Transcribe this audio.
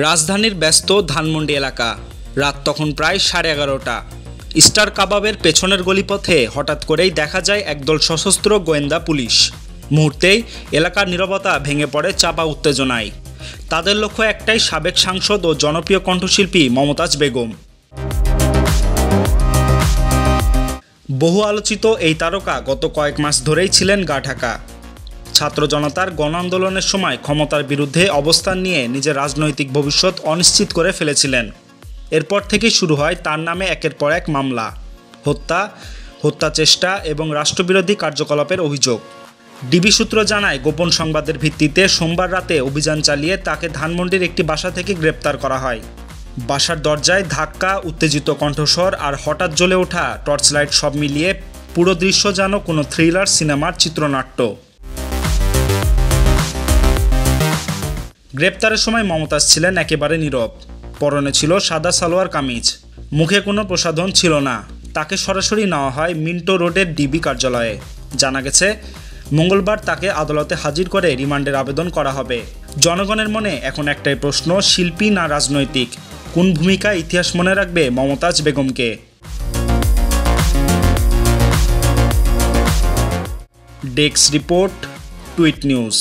রাজধানীর ব্যস্ত ধানমন্ডি এলাকা। রাত তখন প্রায় 11:30। স্টার কাবাবের পেছনের গলিপথে হঠাৎ করেই দেখা যায় একদল সশস্ত্র গোয়েন্দা পুলিশ। মুহূর্তেই এলাকার নীরবতা ভেঙে পড়ে চাপা উত্তেজনায়। তাদের লক্ষ্য একটাই, সাবেক সাংসদ ও জনপ্রিয় কণ্ঠশিল্পী মমতাজ বেগম। বহু আলোচিত এই তারকা গত কয়েক মাস ধরেই ছিলেন গা ঢাকা। ছাত্র জনতার গণ আন্দোলনের সময় ক্ষমতার বিরুদ্ধে অবস্থান নিয়ে নিজের রাজনৈতিক ভবিষ্যৎ অনিশ্চিত করে ফেলেছিলেন। এরপর থেকেই শুরু হয় তার নামে একের পর এক মামলা, হত্যা চেষ্টা এবং রাষ্ট্রবিরোধী কার্যকলাপের অভিযোগ। ডিবি সূত্র জানায়, গোপন সংবাদের ভিত্তিতে সোমবার রাতে অভিযান চালিয়ে তাকে ধানমন্ডির একটি বাসা থেকে গ্রেপ্তার করা হয়। বাসার দরজায় ধাক্কা, উত্তেজিত কণ্ঠস্বর আর হঠাৎ জ্বলে ওঠা টর্চলাইট সব মিলিয়ে পুরো দৃশ্য যেন কোনো থ্রিলার সিনেমার চিত্রনাট্য। গ্রেপ্তারের সময় মমতাজ ছিলেন একেবারে নীরব। পরনে ছিল সাদা সালোয়ার কামিজ, মুখে কোনো প্রসাধন ছিল না। তাকে সরাসরি নেওয়া হয় মিন্টো রোডের ডিবি কার্যালয়ে। জানা গেছে, মঙ্গলবার তাকে আদালতে হাজির করে রিমান্ডের আবেদন করা হবে। জনগণের মনে এখন একটাই প্রশ্ন, শিল্পী না রাজনৈতিক? কোন ভূমিকায় ইতিহাস মনে রাখবে মমতাজ বেগমকে? Desk report, tweet news.